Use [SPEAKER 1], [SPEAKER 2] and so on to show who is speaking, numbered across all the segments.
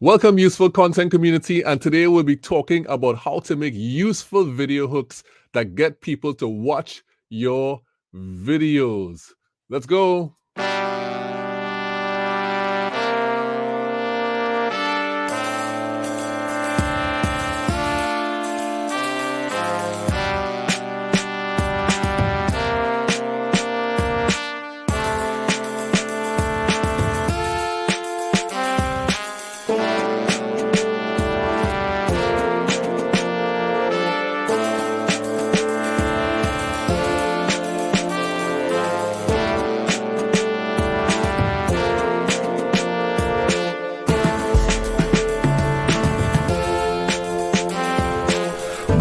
[SPEAKER 1] Welcome, useful content community, and today we'll be talking about how to make useful video hooks that get people to watch your videos. Let's go.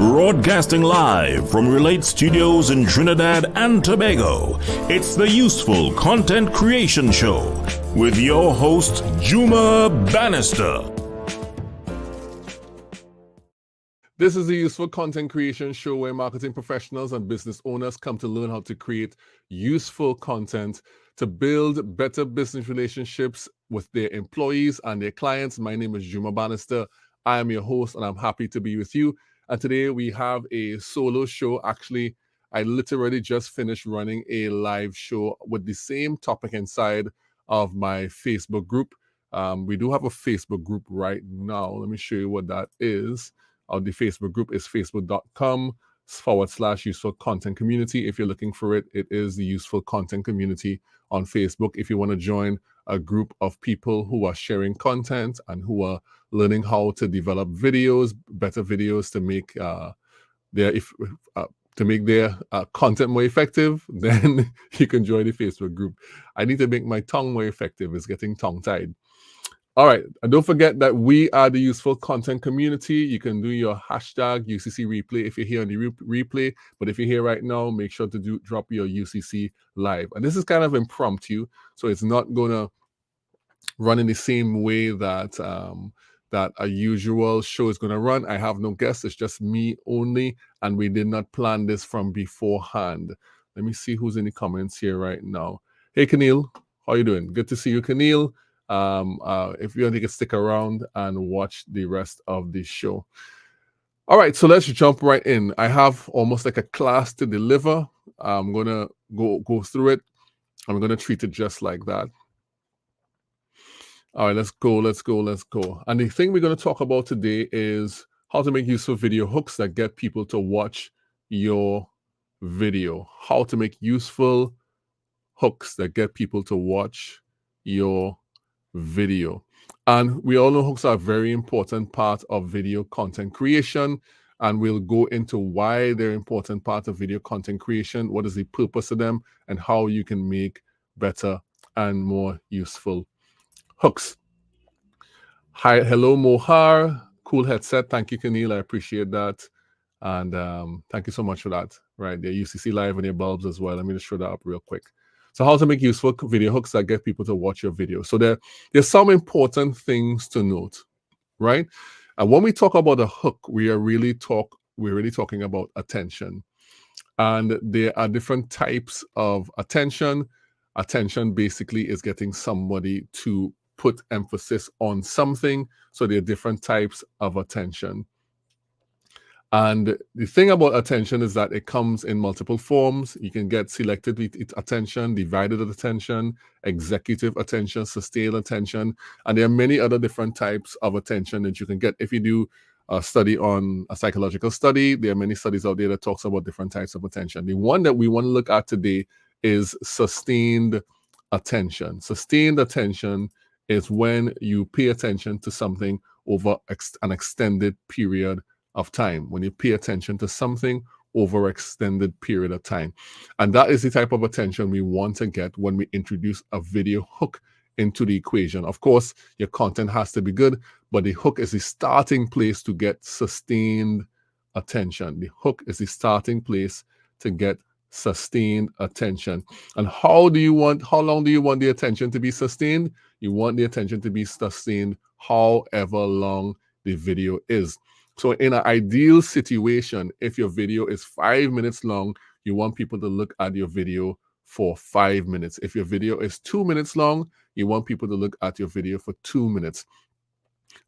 [SPEAKER 2] Broadcasting live from Relate Studios in Trinidad and Tobago, it's the Useful Content Creation Show with your host, Juma Bannister.
[SPEAKER 1] This is the Useful Content Creation Show where marketing professionals and business owners come to learn how to create useful content to build better business relationships with their employees and their clients. My name is Juma Bannister. I am your host, and I'm happy to be with you. And today we have a solo show. Actually, I literally just finished running a live show with the same topic inside of my Facebook group. We do have a Facebook group right now. Let me show you what that is. The Facebook group is facebook.com/useful content community. If you're looking for it, it is the useful content community on Facebook. If you want to join a group of people who are sharing content and who are learning how to develop videos, better videos to make their content more effective, then you can join the Facebook group. I need to make my tongue more effective. It's getting tongue-tied. All right, and don't forget that we are the Useful Content Community. You can do your hashtag UCC replay if you're here on the replay, but if you're here right now, make sure to drop your UCC live. And this is kind of impromptu, so it's not going to run in the same way that that a usual show is going to run. I have no guests. It's just me only, and we did not plan this from beforehand. Let me see who's in the comments here right now. Hey, Keneal, how you doing? Good to see you, Keneal. If you want to stick around and watch the rest of the show. All right, so let's jump right in. I have almost like a class to deliver. I'm going to go through it. I'm going to treat it just like that. All right, let's go. And the thing we're going to talk about today is how to make useful video hooks that get people to watch your video. How to make useful hooks that get people to watch your video. And we all know hooks are a very important part of video content creation, and we'll go into why they're an important part of video content creation, what is the purpose of them, and how you can make better and more useful hooks. Hi, hello, Mohar. Cool headset. Thank you, Keneal. I appreciate that. And thank you so much for that. Right, the UCC Live and your bulbs as well. Let me just show that up real quick. So how to make useful video hooks that get people to watch your video. So there's some important things to note, right? And when we talk about a hook, we're really talking about attention. And there are different types of attention. Attention basically is getting somebody to put emphasis on something. So there are different types of attention. And the thing about attention is that it comes in multiple forms. You can get selected attention, divided attention, executive attention, sustained attention, and there are many other different types of attention that you can get. If you do a study on a psychological study, there are many studies out there that talks about different types of attention. The one that we want to look at today is sustained attention. Sustained attention is when you pay attention to something over an extended period of time, when you pay attention to something over an extended period of time. And that is the type of attention we want to get when we introduce a video hook into the equation. Of course, your content has to be good, but the hook is the starting place to get sustained attention. The hook is the starting place to get sustained attention. And how long do you want the attention to be sustained? You want the attention to be sustained however long the video is. So in an ideal situation, if your video is 5 minutes long, you want people to look at your video for 5 minutes. If your video is 2 minutes long, you want people to look at your video for 2 minutes.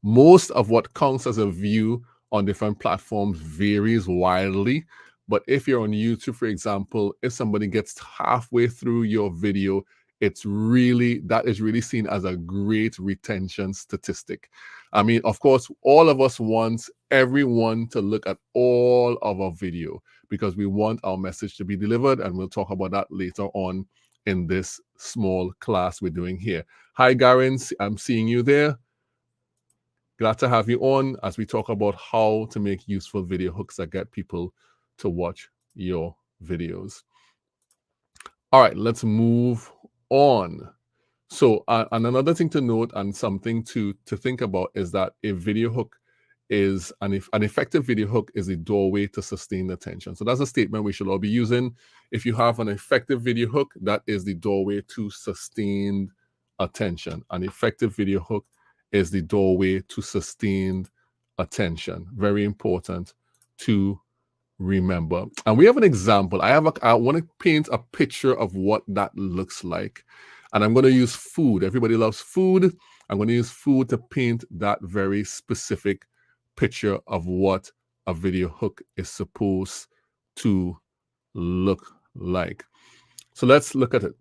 [SPEAKER 1] Most of what counts as a view on different platforms varies wildly. But if you're on YouTube, for example, if somebody gets halfway through your video, that is really seen as a great retention statistic. I mean, of course, all of us want everyone to look at all of our video because we want our message to be delivered, and we'll talk about that later on in this small class we're doing here. Hi, Garen, I'm seeing you there. Glad to have you on as we talk about how to make useful video hooks that get people to watch your videos. All right, let's move on. So, and another thing to note and something to think about is that a video hook is an effective video hook is a doorway to sustained attention. So that's a statement we should all be using. If you have an effective video hook, that is the doorway to sustained attention. An effective video hook is the doorway to sustained attention. Very important to remember. And we have an example. I want to paint a picture of what that looks like. And I'm going to use food. Everybody loves food. I'm going to use food to paint that very specific picture of what a video hook is supposed to look like. So let's look at it.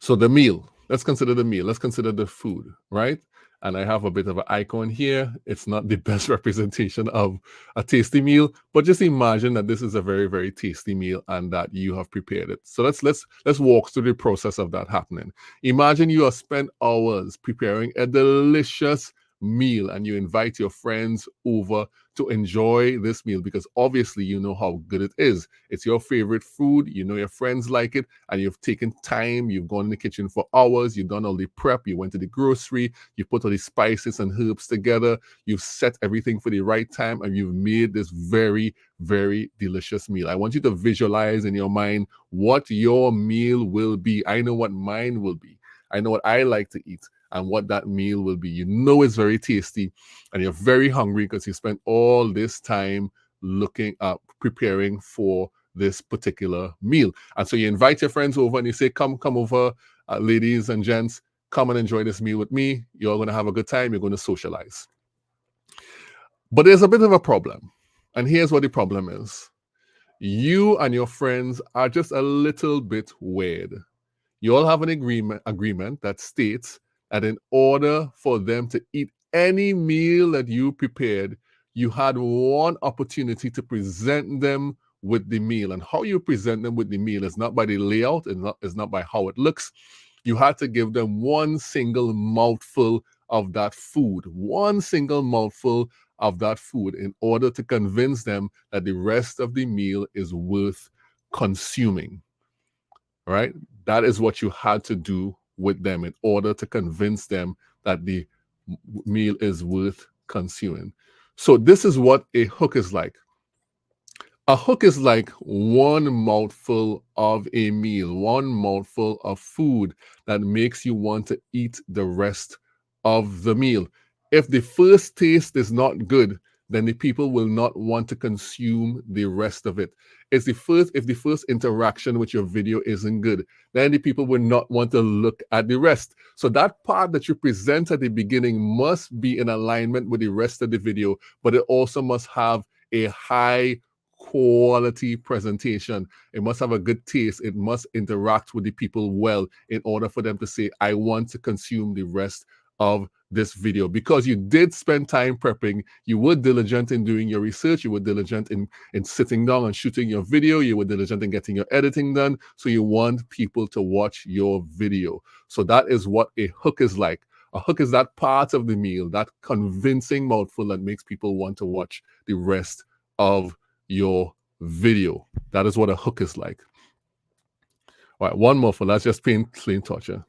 [SPEAKER 1] So the meal. Let's consider the meal. Let's consider the food, right? And I have a bit of an icon here. It's not the best representation of a tasty meal, but just imagine that this is a very, very tasty meal and that you have prepared it. So let's walk through the process of that happening. Imagine you have spent hours preparing a delicious meal and you invite your friends over to enjoy this meal because obviously you know how good it is. It's your favorite food, you know your friends like it, and you've taken time, you've gone in the kitchen for hours, you've done all the prep, you went to the grocery, you put all the spices and herbs together, you've set everything for the right time, and you've made this very, very delicious meal. I want you to visualize in your mind what your meal will be. I know what mine will be. I know what I like to eat and what that meal will be. You know it's very tasty and you're very hungry because you spent all this time looking up, preparing for this particular meal. And so you invite your friends over and you say, come over, ladies and gents, come and enjoy this meal with me. You're going to have a good time. You're going to socialize. But there's a bit of a problem. And here's what the problem is. You and your friends are just a little bit weird. You all have an agreement that states that in order for them to eat any meal that you prepared, you had one opportunity to present them with the meal. And how you present them with the meal is not by the layout, it's not by how it looks. You had to give them one single mouthful of that food, one single mouthful of that food in order to convince them that the rest of the meal is worth consuming. All right? That is what you had to do with them in order to convince them that the meal is worth consuming. So this is what a hook is like. A hook is like one mouthful of a meal, one mouthful of food that makes you want to eat the rest of the meal. If the first taste is not good, then the people will not want to consume the rest of it. If the first interaction with your video isn't good, then the people will not want to look at the rest. So that part that you present at the beginning must be in alignment with the rest of the video, but it also must have a high quality presentation. It must have a good taste. It must interact with the people well in order for them to say, I want to consume the rest of this video. Because you did spend time prepping, you were diligent in doing your research, you were diligent in sitting down and shooting your video, you were diligent in getting your editing done, so you want people to watch your video. So that is what a hook is like. A hook is that part of the meal, that convincing mouthful that makes people want to watch the rest of your video. That is what a hook is like. All right, one more for let's just paint clean torture.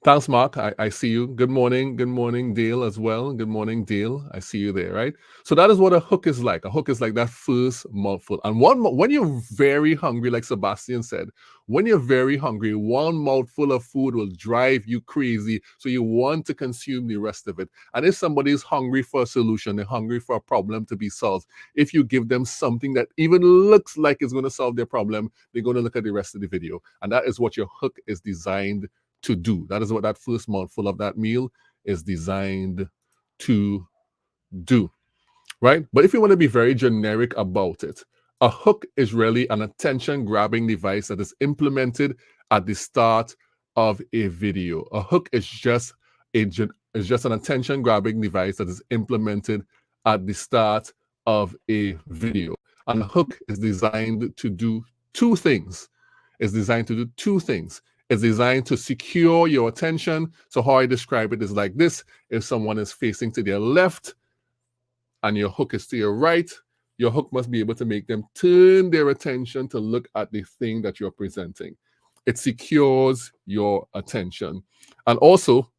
[SPEAKER 1] Thanks, Mark. I see you. Good morning. Good morning, Dale, as well. Good morning, Dale. I see you there, right? So that is what a hook is like. A hook is like that first mouthful. And when you're very hungry, like Sebastian said, when you're very hungry, one mouthful of food will drive you crazy. So you want to consume the rest of it. And if somebody is hungry for a solution, they're hungry for a problem to be solved, if you give them something that even looks like it's going to solve their problem, they're going to look at the rest of the video. And that is what your hook is designed to do. That is what that first mouthful of that meal is designed to do, right? But if you want to be very generic about it, a hook is really an attention-grabbing device that is implemented at the start of a video. A hook is just an attention-grabbing device that is implemented at the start of a video. And a hook is designed to do two things. It's designed to do two things. It's designed to secure your attention. So how I describe it is like this. If someone is facing to their left and your hook is to your right, your hook must be able to make them turn their attention to look at the thing that you're presenting. It secures your attention. And also,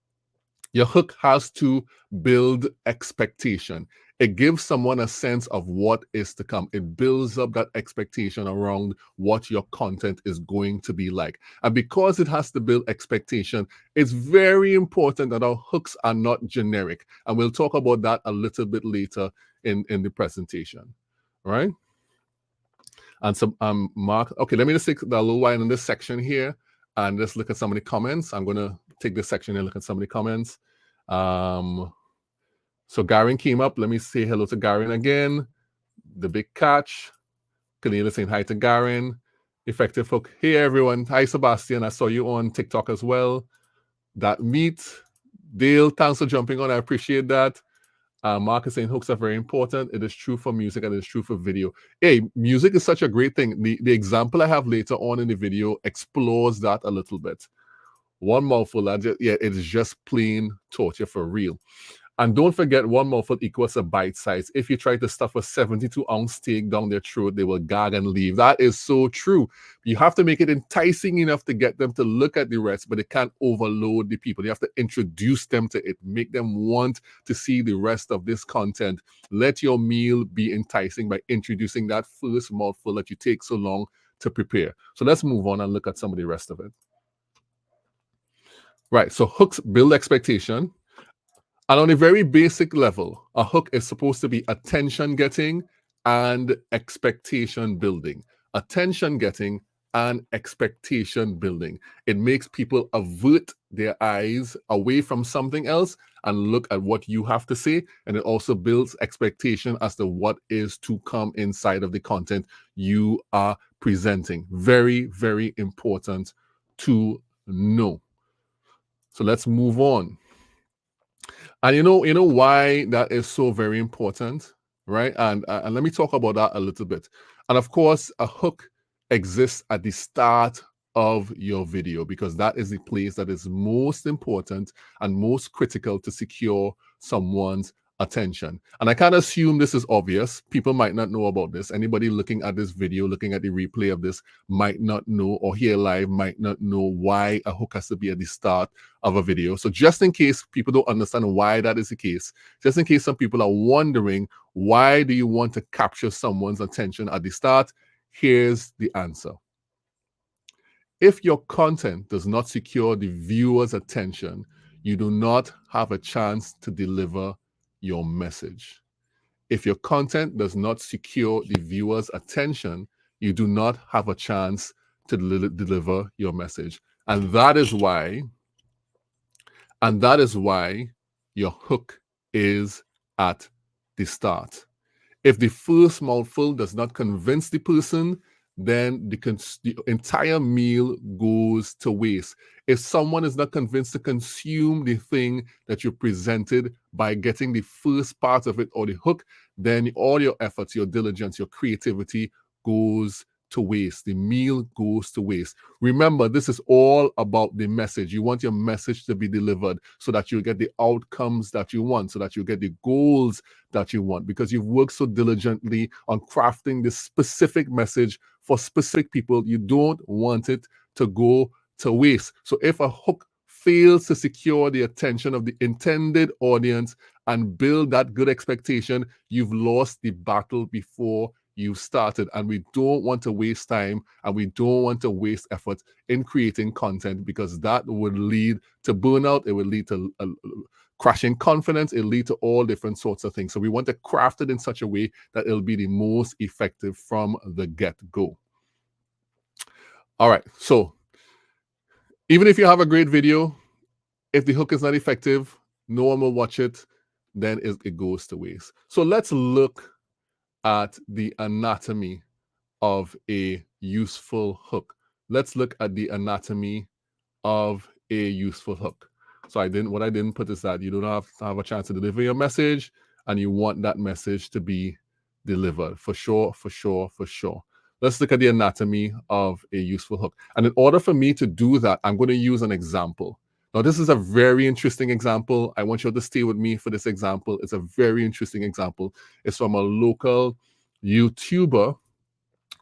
[SPEAKER 1] your hook has to build expectation. It gives someone a sense of what is to come. It builds up that expectation around what your content is going to be like. And because it has to build expectation, it's very important that our hooks are not generic. And we'll talk about that a little bit later in the presentation, right? And so, Mark, okay, let me just take the little while in this section here and just look at some of the comments. I'm going to take this section and look at some of the comments. So Garin came up. Let me say hello to Garin again. The big catch. Cornelia saying hi to Garin. Effective hook. Hey, everyone. Hi, Sebastian. I saw you on TikTok as well. That meet. Dale, thanks for jumping on. I appreciate that. Mark is saying hooks are very important. It is true for music and it is true for video. Hey, music is such a great thing. The example I have later on in the video explores that a little bit. One mouthful, it is just plain torture for real. And don't forget, one mouthful equals a bite size. If you try to stuff a 72-ounce steak down their throat, they will gag and leave. That is so true. You have to make it enticing enough to get them to look at the rest, but it can't overload the people. You have to introduce them to it, make them want to see the rest of this content. Let your meal be enticing by introducing that first mouthful that you take so long to prepare. So let's move on and look at some of the rest of it. Right, so hooks build expectation. And on a very basic level, a hook is supposed to be attention getting and expectation building. Attention getting and expectation building. It makes people avert their eyes away from something else and look at what you have to say. And it also builds expectation as to what is to come inside of the content you are presenting. Very, very important to know. So let's move on. And you know why that is so very important, right? And let me talk about that a little bit. And of course, a hook exists at the start of your video because that is the place that is most important and most critical to secure someone's attention. And I can't assume this is obvious. People might not know about this. Anybody looking at this video, looking at the replay of this, might not know, or here live might not know why a hook has to be at the start of a video. So just in case people don't understand why that is the case, just in case some people are wondering, why do you want to capture someone's attention at the start? Here's the answer. If your content does not secure the viewer's attention, you do not have a chance to deliver your message. If your content does not secure the viewer's attention, you do not have a chance to deliver your message. And that is why your hook is at the start. If the first mouthful does not convince the person, then the entire meal goes to waste. If someone is not convinced to consume the thing that you presented by getting the first part of it or the hook, then all your efforts, your diligence, your creativity goes to waste. The meal goes to waste. Remember, this is all about the message. You want your message to be delivered so that you get the outcomes that you want, so that you get the goals that you want, because you've worked so diligently on crafting this specific message for specific people. You don't want it to go to waste. So if a hook fails to secure the attention of the intended audience and build that good expectation, you've lost the battle before you started. And we don't want to waste time and we don't want to waste effort in creating content, because that would lead to burnout. It would lead to crashing confidence. It'll lead to all different sorts of things. So we want to craft it in such a way that it'll be the most effective from the get-go. All right, so even if you have a great video, if the hook is not effective, no one will watch it, then it goes to waste. So let's look at the anatomy of a useful hook. Let's look at the anatomy of a useful hook. So what I didn't put is that you don't have a chance to deliver your message, and you want that message to be delivered for sure. Let's look at the anatomy of a useful hook. And in order for me to do that, I'm going to use an example. Now, this is a very interesting example. I want you to stay with me for this example. It's a very interesting example. It's from a local YouTuber,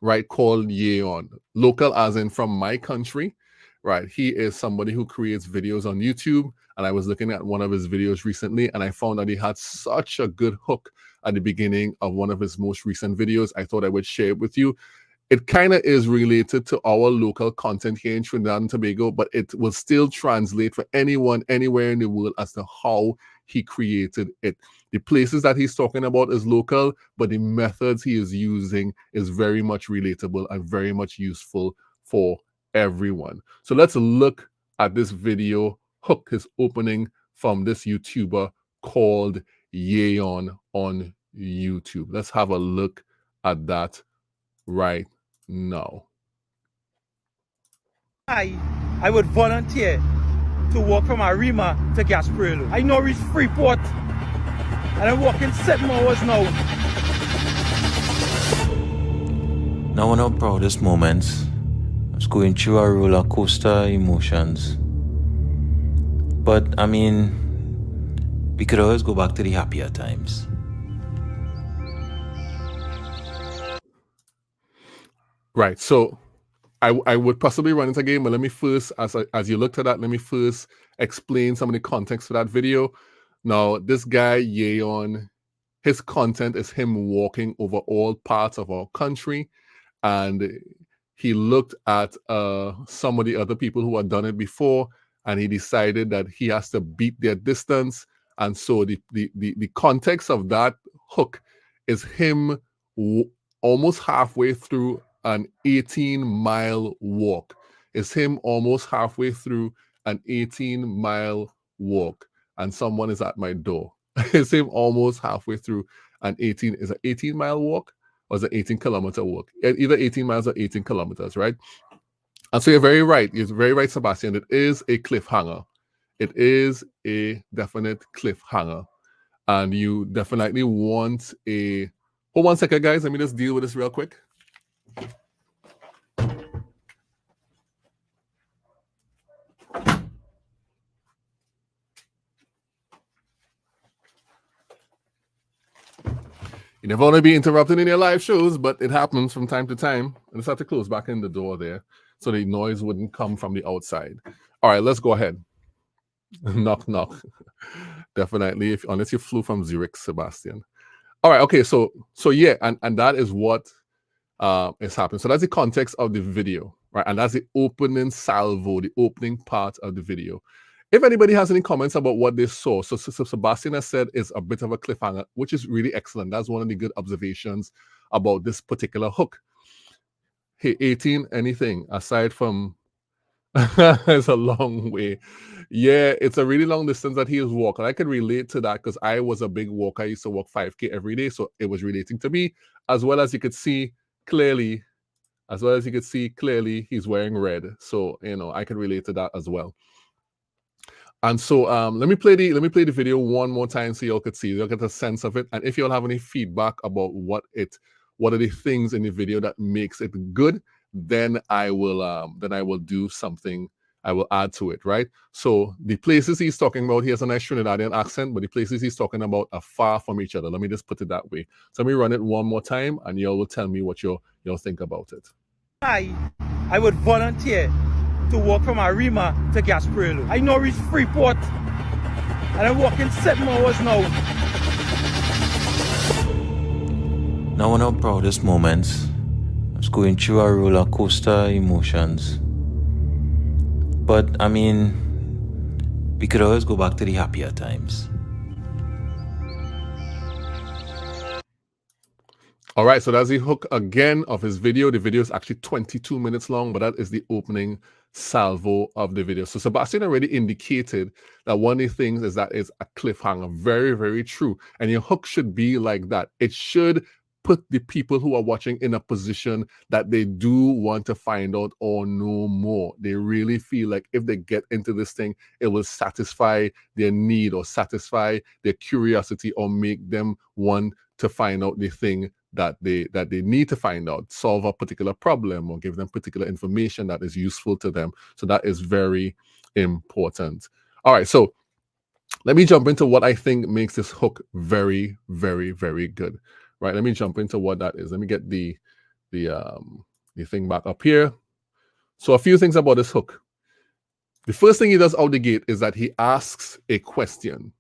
[SPEAKER 1] right, called Yeon. Local as in from my country, right? He is somebody who creates videos on YouTube. And I was looking at one of his videos recently, and I found that he had such a good hook at the beginning of one of his most recent videos. I thought I would share it with you. It kind of is related to our local content here in Trinidad and Tobago, but it will still translate for anyone anywhere in the world as to how he created it. The places that he's talking about is local, but the methods he is using is very much relatable and very much useful for everyone. So let's look at this video hook, his opening from this YouTuber called Yeon on YouTube. Let's have a look at that right now.
[SPEAKER 3] I would volunteer to walk from Arima to Gasparilla. I know reach Freeport, and I'm walking 7 hours now.
[SPEAKER 4] Now one of our proudest moments, I was going through a roller coaster emotions. But I mean, we could always go back to the happier times.
[SPEAKER 1] Right. So I would possibly run it again, but let me first, as you looked at that, let me first explain some of the context for that video. Now, this guy, Yeon, his content is him walking over all parts of our country, and he looked at some of the other people who had done it before, and he decided that he has to beat their distance. And so the context of that hook is him almost halfway through an 18-mile walk. It's him almost halfway through an 18-mile walk, and someone is at my door. It's him almost halfway through an 18-mile walk, or is it 18-kilometer walk? Either 18 miles or 18 kilometers, right? And so you're very right. You're very right, Sebastian. It is a cliffhanger. It is a definite cliffhanger. And you definitely want a... Hold 1 second, guys. Let me just deal with this real quick. You never want to be interrupted in your live shows, but it happens from time to time. I just have to close back in the door there so the noise wouldn't come from the outside. All right, let's go ahead. Knock, knock. Definitely, unless you flew from Zurich, Sebastian. All right, okay, so yeah, and that is what is happening. So that's the context of the video, right? And that's the opening salvo, the opening part of the video. If anybody has any comments about what they saw, so Sebastian has said it's a bit of a cliffhanger, which is really excellent. That's one of the good observations about this particular hook. Hey, 18, anything aside from it's a long way. Yeah, it's a really long distance that he is walking. I can relate to that because I was a big walker. I used to walk 5K every day, so it was relating to me. As well as you could see clearly, he's wearing red. So I can relate to that as well. And so let me play the video one more time so y'all could see, you'll get a sense of it. And if y'all have any feedback about what are the things in the video that makes it good, then I will do something. I will add to it, right? So the places he's talking about, he has a nice Trinidadian accent, but the places he's talking about are far from each other. Let me just put it that way. So let me run it one more time, and y'all will tell me what y'all think about it.
[SPEAKER 3] I would volunteer to walk from Arima to Gasparilla. I know reach Freeport, and I'm walking 7 hours now.
[SPEAKER 4] Now one of our proudest moments, I was going through a roller coaster emotions. But I mean, we could always go back to the happier times.
[SPEAKER 1] All right, so that's the hook again of his video. The video is actually 22 minutes long, but that is the opening salvo of the video. So Sebastian already indicated that one of the things is that it's a cliffhanger. Very, very true. And your hook should be like that. It should put the people who are watching in a position that they do want to find out or know more. They really feel like if they get into this thing, it will satisfy their need or satisfy their curiosity or make them want to find out the thing that they need to find out, solve a particular problem or give them particular information that is useful to them. So that is very important. All right, so let me jump into what I think makes this hook very, very, very good. Right, let me jump into what that is. Let me get the thing back up here. So a few things about this hook. The first thing he does out the gate is that he asks a question.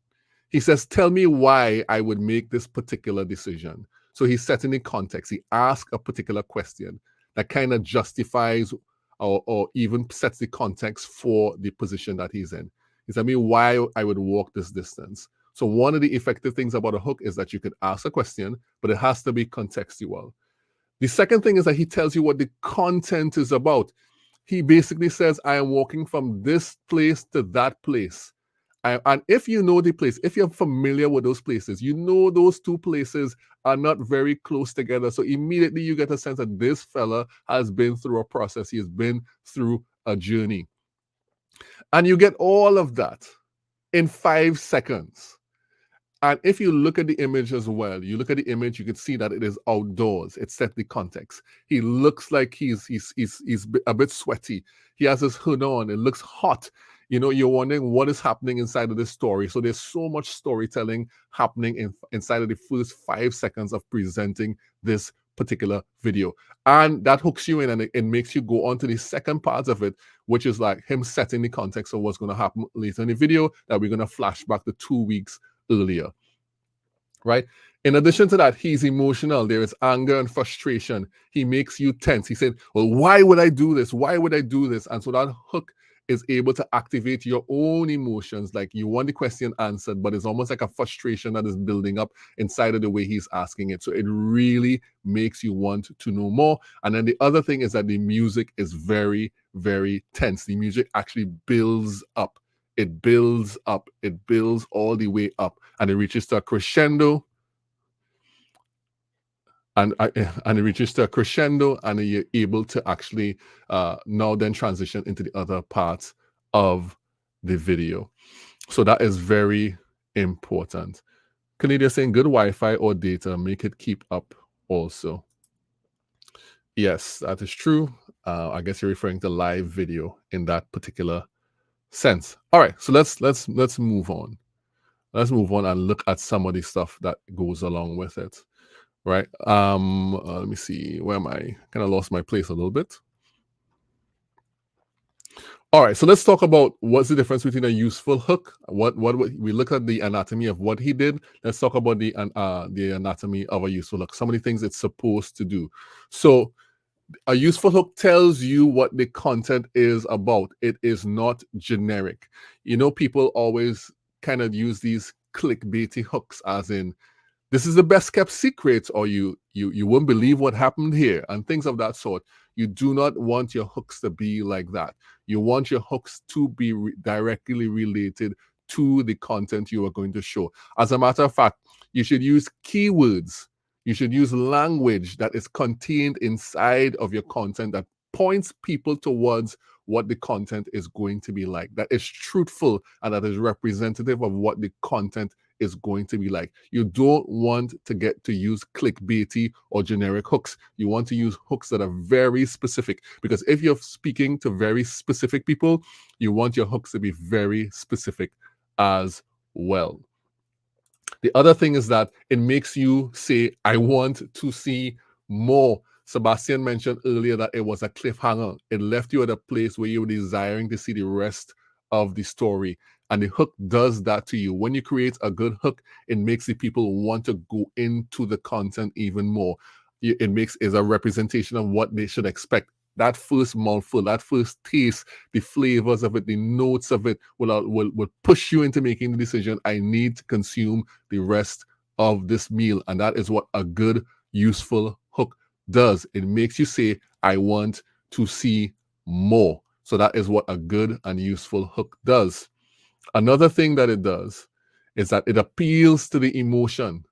[SPEAKER 1] He says, tell me why I would make this particular decision. So he's setting the context. He asks a particular question that kind of justifies or even sets the context for the position that he's in. He tells me why I would walk this distance. So one of the effective things about a hook is that you can ask a question, but it has to be contextual. The second thing is that he tells you what the content is about. He basically says, I am walking from this place to that place. And if you know the place, if you're familiar with those places, you know those two places are not very close together. So immediately you get a sense that this fella has been through a process. He has been through a journey. And you get all of that in 5 seconds. And if you look at the image as well, you look at the image, you can see that it is outdoors. It set the context. He looks like he's a bit sweaty. He has his hood on. It looks hot. You know, you're wondering what is happening inside of this story. So there's so much storytelling happening inside of the first 5 seconds of presenting this particular video. And that hooks you in and it makes you go on to the second part of it, which is like him setting the context of what's going to happen later in the video that we're going to flash back to 2 weeks earlier, right? In addition to that, he's emotional. There is anger and frustration. He makes you tense. He said, well, why would I do this? Why would I do this? And so that hook is able to activate your own emotions. Like you want the question answered, but it's almost like a frustration that is building up inside of the way he's asking it. So it really makes you want to know more. And then the other thing is that the music is very, very tense. The music actually builds up. It builds up. It builds all the way up, and it reaches to a crescendo. And it reaches to a crescendo, and you're able to actually now then transition into the other parts of the video. So that is very important. Canadian saying good Wi-Fi or data, make it keep up also. Yes, that is true. I guess you're referring to live video in that particular sense. All right, so let's move on. Let's move on and look at some of the stuff that goes along with it. Right. Let me see. Where am I? Kind of lost my place a little bit. All right. So let's talk about what's the difference between a useful hook. What we look at the anatomy of what he did. Let's talk about the anatomy of a useful hook. Some of the things it's supposed to do. So a useful hook tells you what the content is about. It is not generic. You know, people always kind of use these clickbaity hooks, as in, this is the best kept secret, or you won't believe what happened here, and things of that sort. You do not want your hooks to be like that. You want your hooks to be directly related to the content you are going to show. As a matter of fact, you should use keywords. You should use language that is contained inside of your content that points people towards what the content is going to be like, that is truthful and that is representative of what the content is going to be like. You don't want to get to use clickbaity or generic hooks. You want to use hooks that are very specific, because if you're speaking to very specific people, you want your hooks to be very specific as well. The other thing is that it makes you say, I want to see more. Sebastian mentioned earlier that it was a cliffhanger. It left you at a place where you were desiring to see the rest of the story. And the hook does that to you. When you create a good hook, it makes the people want to go into the content even more. It is a representation of what they should expect. That first mouthful, that first taste, the flavors of it, the notes of it will push you into making the decision, I need to consume the rest of this meal. And that is what a good, useful hook does. It makes you say, I want to see more. So that is what a good and useful hook does. Another thing that it does is that it appeals to the emotion.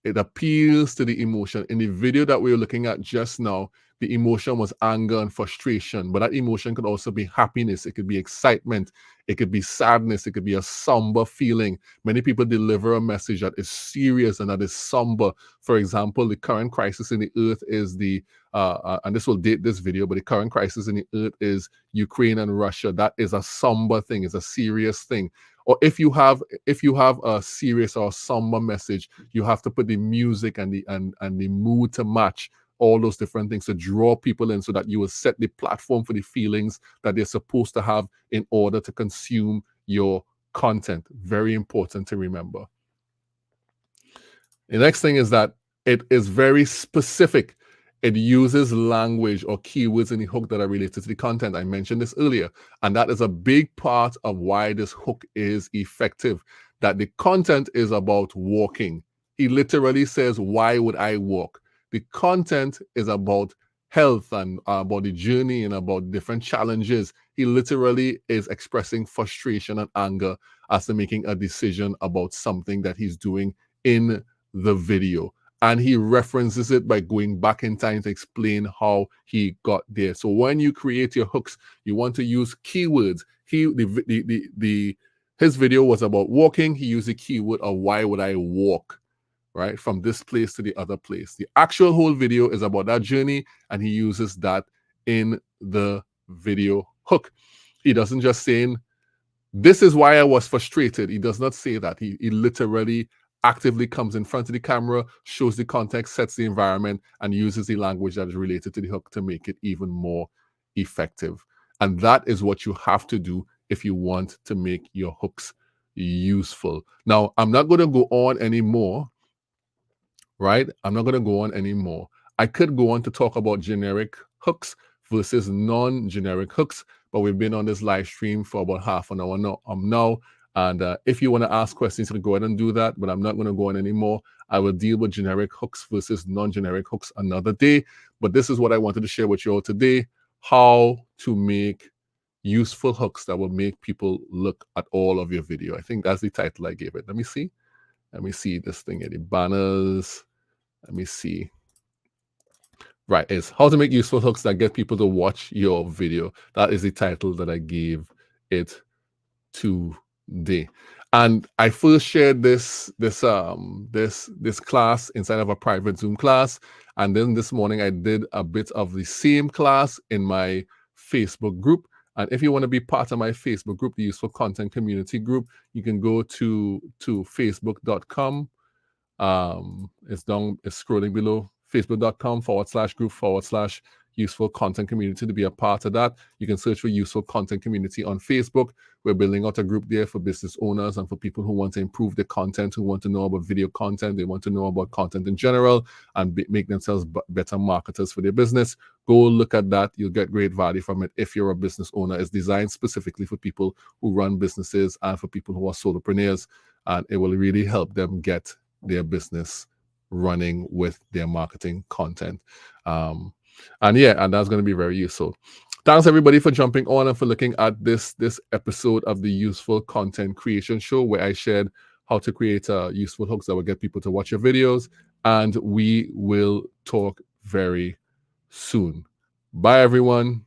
[SPEAKER 1] It appeals to the emotion. In the video that we were looking at just now, the emotion was anger and frustration, but that emotion could also be happiness. It could be excitement. It could be sadness. It could be a somber feeling. Many people deliver a message that is serious and that is somber. For example, the current crisis in the earth is and this will date this video, but the current crisis in the earth is Ukraine and Russia. That is a somber thing. It's a serious thing. Or if you have a serious or somber message, you have to put the music and the mood to match all those different things to draw people in, so that you will set the platform for the feelings that they're supposed to have in order to consume your content. Very important to remember. The next thing is that it is very specific. It uses language or keywords in the hook that are related to the content. I mentioned this earlier, and that is a big part of why this hook is effective, that the content is about walking. He literally says, why would I walk? The content is about health and about the journey and about different challenges. He literally is expressing frustration and anger as to making a decision about something that he's doing in the video. And he references it by going back in time to explain how he got there. So when you create your hooks, you want to use keywords. His video was about walking. He used the keyword of why would I walk, right? From this place to the other place. The actual whole video is about that journey, and he uses that in the video hook. He doesn't just say, this is why I was frustrated. He does not say that. He literally actively comes in front of the camera, shows the context, sets the environment, and uses the language that is related to the hook to make it even more effective. And that is what you have to do if you want to make your hooks useful. Now, I'm not going to go on anymore, right? I'm not going to go on anymore. I could go on to talk about generic hooks versus non-generic hooks, but we've been on this live stream for about half an hour now. And if you want to ask questions, you can go ahead and do that, but I'm not going to go on anymore. I will deal with generic hooks versus non-generic hooks another day. But this is what I wanted to share with you all today, how to make useful hooks that will make people look at all of your video. I think that's the title I gave it. Let me see. Let me see this thing here, the banners. Let me see. Right, it's how to make useful hooks that get people to watch your video. That is the title that I gave it today. And I first shared this class inside of a private Zoom class, and then this morning I did a bit of the same class in my Facebook group. And if you want to be part of my Facebook group, the Useful Content Community Group, you can go to facebook.com. It's scrolling below, facebook.com/group/useful content community to be a part of that. You can search for Useful Content Community on Facebook. We're building out a group there for business owners and for people who want to improve their content, who want to know about video content, they want to know about content in general, and make themselves better marketers for their business. Go look at that. You'll get great value from it if you're a business owner. It's designed specifically for people who run businesses and for people who are solopreneurs, and it will really help them get their business running with their marketing content. And that's going to be very useful. Thanks everybody for jumping on and for looking at this episode of the Useful Content Creation Show, where I shared how to create useful hooks that will get people to watch your videos. And we will talk very soon. Bye everyone.